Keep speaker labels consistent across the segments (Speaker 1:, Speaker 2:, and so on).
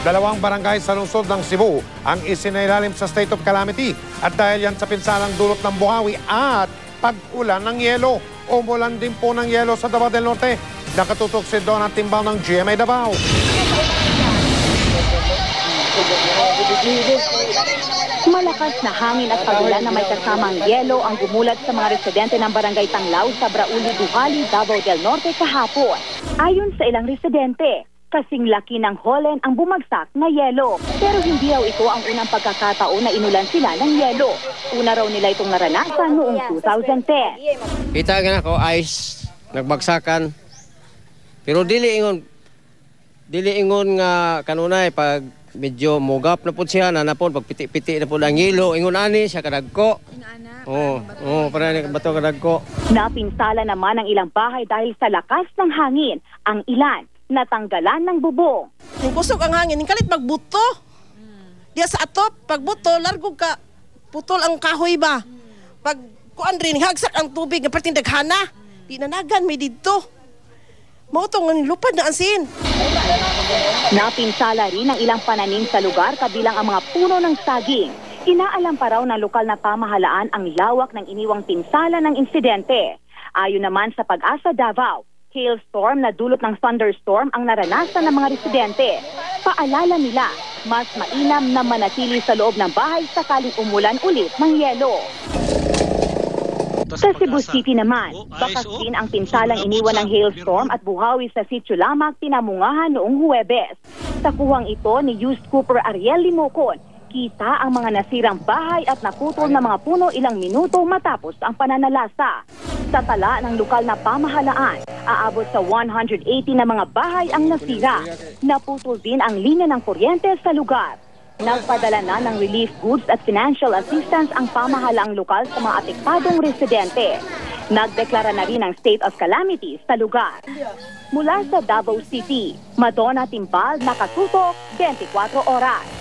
Speaker 1: Dalawang barangay sa lungsod ng Cebu ang isinailalim sa state of calamity at dahil yan sa pinsalang dulot ng buhawi at pag-ulan ng yelo. Umulan din po ng yelo sa Davao del Norte. Nakatutok si Donna Timbao ng GMA Davao.
Speaker 2: Malakas na hangin at pag-ulan na may kasamang yelo ang gumulat sa mga residente ng Barangay Tanglaw sa Brauli, Duhali, Davao del Norte kahapon. Ayon sa ilang residente, kasing laki ng holen ang bumagsak na yelo. Pero hindi raw ito ang unang pagkakataon na inulan sila ng yelo. Una raw nila itong naranasan noong 2010.
Speaker 3: Kita nga ako, ice, nagbagsakan. Pero dili ingon nga kanunay pag medyo mugap na po siya, nanapon, pag piti-piti na po ng hilo, ingon ani siya kadagko. Para bato kadagko.
Speaker 2: Napinsala naman ang ilang bahay dahil sa lakas ng hangin. Ang ilan, natanggalan ng bubong.
Speaker 4: Yung kusog ang hangin, yung kalit magbuto. Diya sa atop, pagbuto, largo ka, putol ang kahoy ba? Pag kuan rin, hagsak ang tubig, nga partindaghana, di nanagan, may dito. Mautong lupad na asin.
Speaker 2: Napinsala rin ang ilang pananim sa lugar kabilang ang mga puno ng saging. Inaalam pa raw ng lokal na pamahalaan ang lawak ng iniwang pinsala ng insidente. Ayon naman sa Pag-asa Davao, hailstorm na dulot ng thunderstorm ang naranasan ng mga residente. Paalala nila, mas mainam na manatili sa loob ng bahay sakaling umulan ulit ng yelo. Sa Cebu City naman, bakas din ang pinsalang iniwan ng hailstorm at buhawi sa Sitio Lamak pinamungahan noong Huwebes. Sa kuwang ito ni Youth Cooper Ariel Limocon, kita ang mga nasirang bahay at naputol na mga puno ilang minuto matapos ang pananalasa. Sa tala ng lokal na pamahalaan, aabot sa 180 na mga bahay ang nasira. Naputol din ang linya ng kuryente sa lugar. Nagpadala na ng relief goods at financial assistance ang pamahalaang lokal sa mga apektadong residente. Nagdeklara na rin ng state of calamity sa lugar. Mula sa Davao City, Madonna Timbal, nakatutok 24 oras.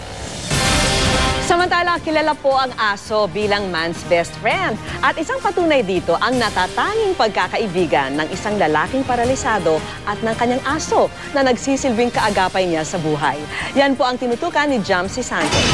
Speaker 5: Samantala, kilala po ang aso bilang man's best friend. At isang patunay dito ang natatanging pagkakaibigan ng isang lalaking paralisado at ng kanyang aso na nagsisilbing kaagapay niya sa buhay. Yan po ang tinutukan ni Jamsi Santos.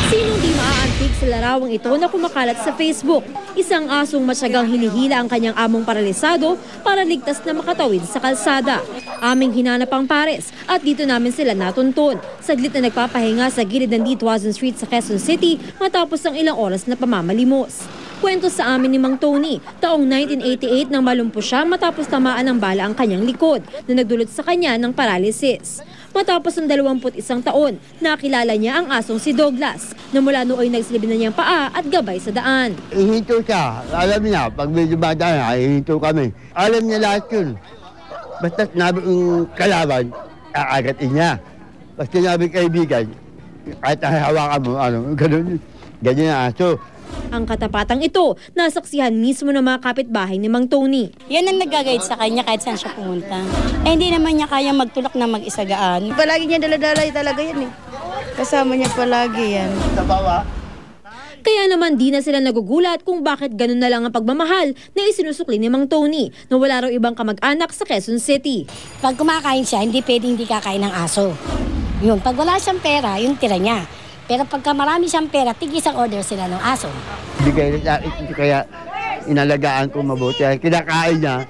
Speaker 6: Sinong di maaantig sa larawang ito na kumakalat sa Facebook? Isang asong matyagang hinihila ang kanyang among paralisado para ligtas na makatawid sa kalsada. Aming hinanap ang pares at dito namin sila natuntun. Saglit na nagpapahinga sa gilid ng D2000 Street sa Quezon City matapos ang ilang oras na pamamalimos. Kwento sa amin ni Mang Tony, taong 1988 nang malumpo siya matapos tamaan ng bala ang kanyang likod na nagdulot sa kanya ng paralysis. Matapos ng 21 taon, nakilala niya ang asong si Douglas na mula nooy nagsilbi na niyang paa at gabay sa daan.
Speaker 7: Ihinto siya. Alam niya, pag medyo bata na, ihinto kami. Alam niya lahat yun. Basta sinabi yung kalaban, aagatin niya. Basta sinabi kaibigan, kahit hawakan mo, ganyan na aso.
Speaker 6: Ang katapatang ito, nasaksihan mismo ng mga kapitbahay ni Mang Tony.
Speaker 8: Yan ang nag-guide sa kanya kahit saan siya pumunta. Hindi naman niya kaya magtulak na mag-isagaan.
Speaker 4: Palagi niya daladalay talaga yan eh. Kasama niya palagi yan.
Speaker 6: Kaya naman di na sila nagugulat kung bakit ganun na lang ang pagmamahal na isinusukli ni Mang Tony na wala raw ibang kamag-anak sa Quezon City.
Speaker 8: Pag kumakain siya, hindi pwedeng hindi kakain ng aso. Yun, pag wala siyang pera, yung tira niya. Pero pagka marami siyang pera, tig-isang order sila ng aso.
Speaker 7: Bigay na kaya inalagaan ko mabuti. Kinakain niya,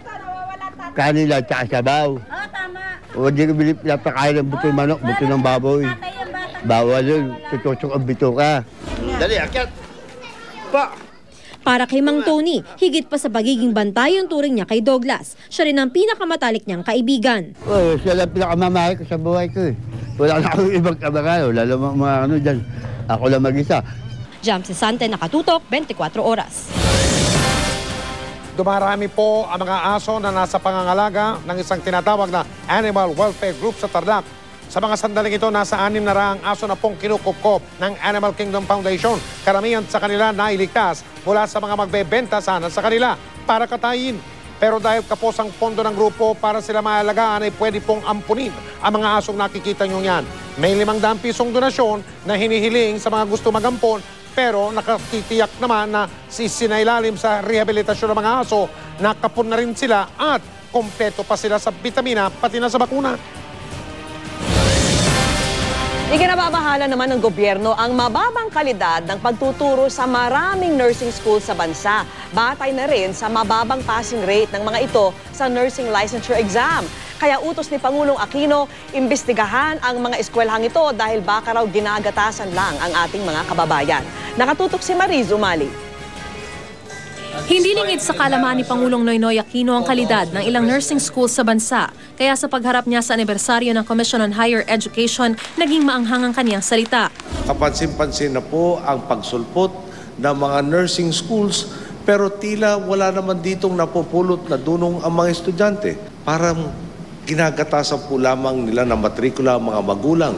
Speaker 7: kanila at sabaw.
Speaker 8: Tama.
Speaker 7: O di ko pinapakain ng buto manok, buto ng baboy. Bawal yun, tutusok ang bito ka. Dali, akyat! Pa!
Speaker 6: Para kay Mang Tony, higit pa sa pagiging bantay yung turing niya kay Douglas. Siya rin ang pinakamatalik niyang kaibigan.
Speaker 7: Siya lang pinakamamahal ko sa buhay ko eh. Wala na akong ibang kamangano, lalo mga dyan. Ako lang mag-isa.
Speaker 6: Jamsi Sante, nakatutok, 24 oras.
Speaker 1: Dumarami po ang mga aso na nasa pangangalaga ng isang tinatawag na Animal Welfare Group sa Tarlac. Sa mga sandaling ito, nasa 6 na raang aso na pong kinukupkop ng Animal Kingdom Foundation. Karamihan sa kanila nailigtas mula sa mga magbebenta sana sa kanila para katayin. Pero dahil kapos ang pondo ng grupo para sila maalagaan ay pwede pong ampunin ang mga asong nakikita nyo yan. May 500 pisong donasyon na hinihiling sa mga gusto magampon pero nakatitiyak naman na sinailalim sa rehabilitasyon ng mga aso, nakapon na rin sila at kompleto pa sila sa bitamina pati na sa bakuna.
Speaker 5: Ikinababahala naman ng gobyerno ang mababang kalidad ng pagtuturo sa maraming nursing school sa bansa. Batay na rin sa mababang passing rate ng mga ito sa nursing licensure exam. Kaya utos ni Pangulong Aquino, imbestigahan ang mga eskwelahang ito dahil baka raw ginagatasan lang ang ating mga kababayan. Nakatutok si Mariz Umali.
Speaker 9: Hindi lingid sa kalaman ni Pangulong Noynoy Aquino ang kalidad ng ilang nursing schools sa bansa. Kaya sa pagharap niya sa anibersaryo ng Commission on Higher Education, naging maanghang ang kaniyang salita.
Speaker 10: Kapansin-pansin na po ang pagsulpot ng mga nursing schools, pero tila wala naman ditong napupulot na dunong ang mga estudyante. Parang ginagatasan po lamang nila na matrikula ang mga magulang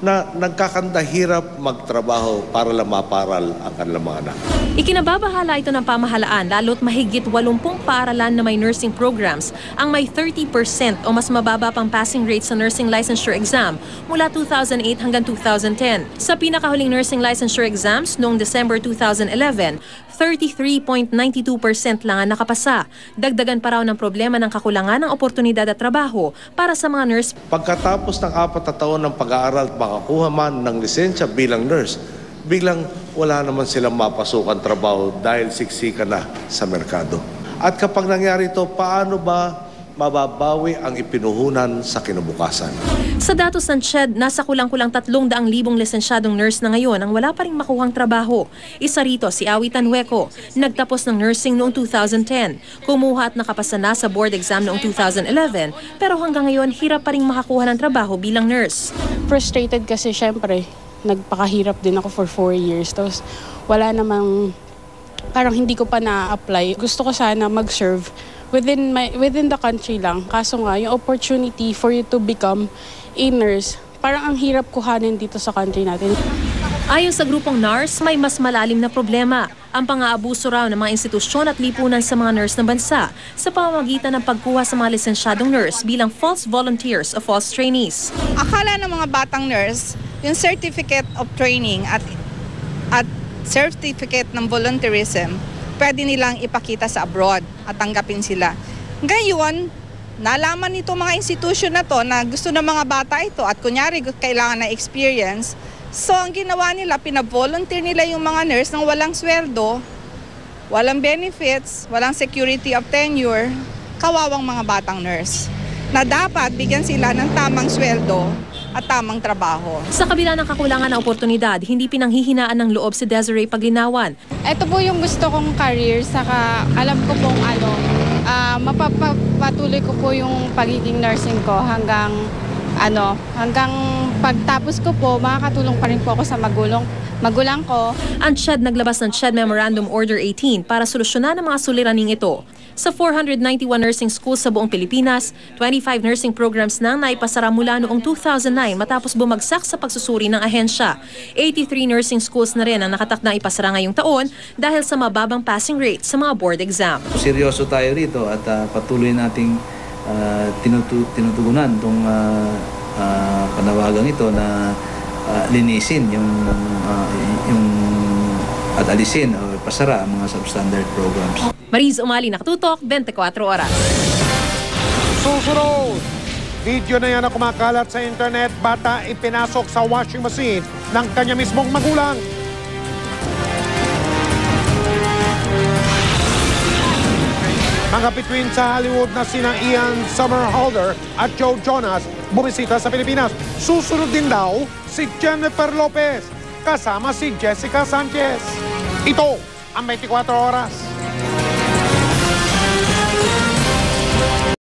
Speaker 10: na nagkakandahirap magtrabaho para lang maparal ang kanilang mga anak.
Speaker 9: Ikinababahala ito ng pamahalaan lalo't mahigit 80 paaralan na may nursing programs ang may 30% o mas mababa pang passing rate sa nursing licensure exam mula 2008 hanggang 2010. Sa pinakahuling nursing licensure exams noong December 2011, 33.92% lang ang nakapasa. Dagdagan pa raw ng problema ng kakulangan ng oportunidad at trabaho para sa mga nurse.
Speaker 10: Pagkatapos ng 4 na taon ng pag-aaral at makakuha man ng lisensya bilang nurse, biglang wala naman silang mapasukan trabaho dahil siksikan na sa merkado. At kapag nangyari ito, paano ba mababawi ang ipinuhunan sa kinabukasan?
Speaker 9: Sa datos ng CHED, nasa kulang-kulang 300,000 lisensyadong nurse na ngayon ang wala pa ring makuhang trabaho. Isa rito si Awi Tanhueco, nagtapos ng nursing noong 2010. Kumuha at nakapasa na sa board exam noong 2011, pero hanggang ngayon hirap pa ring makakuha ng trabaho bilang nurse.
Speaker 11: Frustrated kasi syempre, nagpakahirap din ako for 4 years. Tapos wala namang, parang hindi ko pa na-apply. Gusto ko sana mag-serve within the country lang. Kaso nga, yung opportunity for you to become a nurse, parang ang hirap kuhanin dito sa country natin.
Speaker 9: Ayon sa grupong NARS, may mas malalim na problema. Ang pang-aabuso raw ng mga institusyon at lipunan sa mga nurse ng bansa sa pamamagitan ng pagkuha sa mga lisensyadong nurse bilang false volunteers o false trainees.
Speaker 12: Akala ng mga batang nurse, yung certificate of training at certificate ng volunteerism, pwede nilang ipakita sa abroad at tanggapin sila. Ngayon, nalaman nito mga institusyon na to na gusto ng mga bata ito at kunyari kailangan na experience. So ang ginawa nila, pinavolunteer nila yung mga nurse nang walang sweldo, walang benefits, walang security of tenure, kawawang mga batang nurse na dapat bigyan sila ng tamang sweldo at tamang trabaho.
Speaker 9: Sa kabila ng kakulangan ng oportunidad, hindi pinanghihinaan ng loob si Desiree Paglinawan.
Speaker 11: Ito po yung gusto kong career, saka alam ko pong mapapatuloy ko po yung pagiging nursing ko hanggang pagtapos ko po, makakatulong pa rin po ako sa magulang ko.
Speaker 9: Ang CHED naglabas ng CHED Memorandum Order 18 para solusyonan ang mga suliraning ito. Sa 491 nursing schools sa buong Pilipinas, 25 nursing programs na naipasara mula noong 2009 matapos bumagsak sa pagsusuri ng ahensya. 83 nursing schools na rin ang nakatakdang ipasara ngayong taon dahil sa mababang passing rate sa mga board exam.
Speaker 13: Seryoso tayo rito at patuloy nating tinutugunan itong panawagang ito na linisin at alisin o pasara ang mga substandard programs.
Speaker 9: Mariz Umali, nakatutok, 24 oras.
Speaker 1: Susunod! Video na yan na kumakalat sa internet, bata ipinasok sa washing machine ng kanya mismong magulang. Mga bituin sa Hollywood na sina Ian Somerhalder at Joe Jonas bumisita sa Pilipinas. Susunod din daw si Jennifer Lopez kasama si Jessica Sanchez. Ito ang 24 oras.